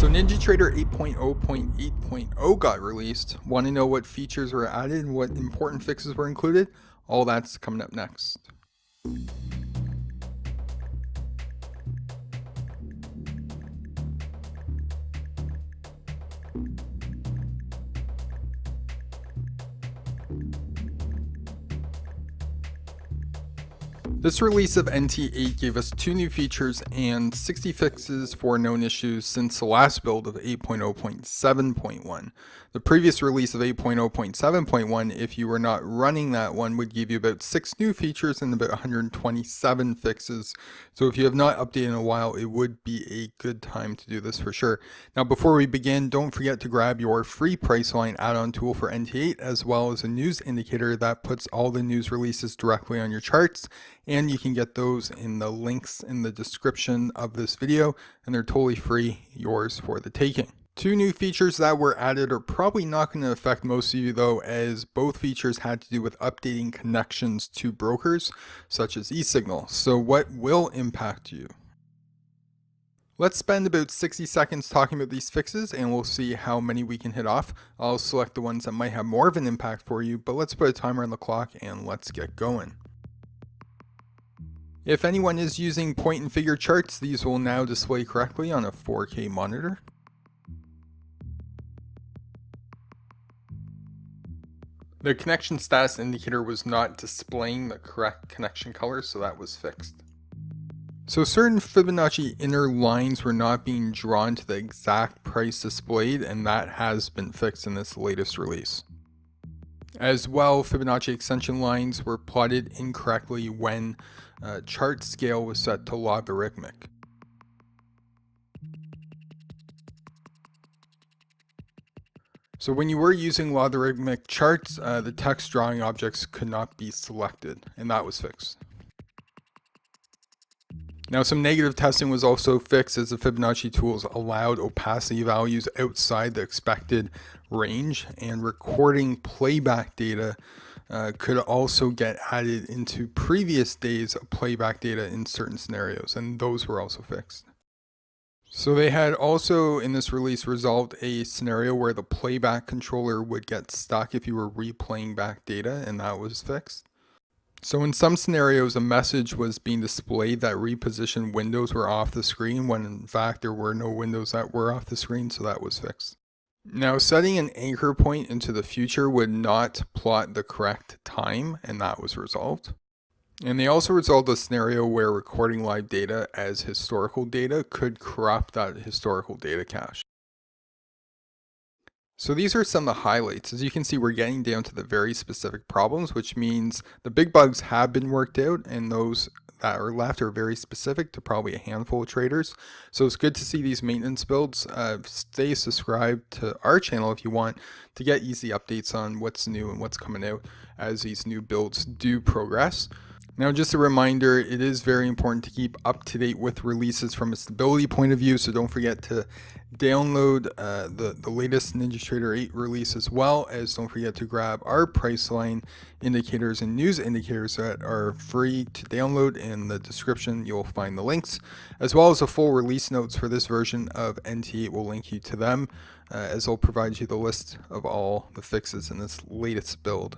So NinjaTrader 8.0.8.0 got released. Want to know what features were added and what important fixes were included? All that's coming up next. This release of NT8 gave us 2 new features and 60 fixes for known issues since the last build of 8.0.7.1. The previous release of 8.0.7.1, if you were not running that one, would give you about 6 new features and about 127 fixes. So if you have not updated in a while, it would be a good time to do this for sure. Now before we begin, don't forget to grab your free Priceline add-on tool for NT8, as well as a news indicator that puts all the news releases directly on your charts. And you can get those in the links in the description of this video, and they're totally free, yours for the taking. 2 new features that were added are probably not going to affect most of you though, as both features had to do with updating connections to brokers such as eSignal. So what will impact you? Let's spend about 60 seconds talking about these fixes and we'll see how many we can hit off. I'll select the ones that might have more of an impact for you, but let's put a timer on the clock and let's get going. If anyone is using point and figure charts, these will now display correctly on a 4K monitor. The connection status indicator was not displaying the correct connection color, so that was fixed. So certain Fibonacci inner lines were not being drawn to the exact price displayed, and that has been fixed in this latest release. As well, Fibonacci extension lines were plotted incorrectly when chart scale was set to logarithmic. So when you were using logarithmic charts, the text drawing objects could not be selected, and that was fixed. Now some negative testing was also fixed, as the Fibonacci tools allowed opacity values outside the expected range, and recording playback data could also get added into previous days of playback data in certain scenarios, and those were also fixed. So they had also in this release resolved a scenario where the playback controller would get stuck if you were replaying back data, and that was fixed. So in some scenarios, a message was being displayed that reposition windows were off the screen, when in fact there were no windows that were off the screen, so that was fixed. Now setting an anchor point into the future would not plot the correct time, and that was resolved. And they also resolved a scenario where recording live data as historical data could corrupt that historical data cache. So these are some of the highlights. As you can see, we're getting down to the very specific problems, which means the big bugs have been worked out, and those that are left are very specific to probably a handful of traders. So it's good to see these maintenance builds. Stay subscribed to our channel if you want to get easy updates on what's new and what's coming out as these new builds do progress. Now, just a reminder, it is very important to keep up to date with releases from a stability point of view, so don't forget to download the latest NinjaTrader 8 release, as well as don't forget to grab our Priceline indicators and news indicators that are free to download. In the description, you'll find the links, as well as the full release notes for this version of NT8 will link you to them, as they'll provide you the list of all the fixes in this latest build.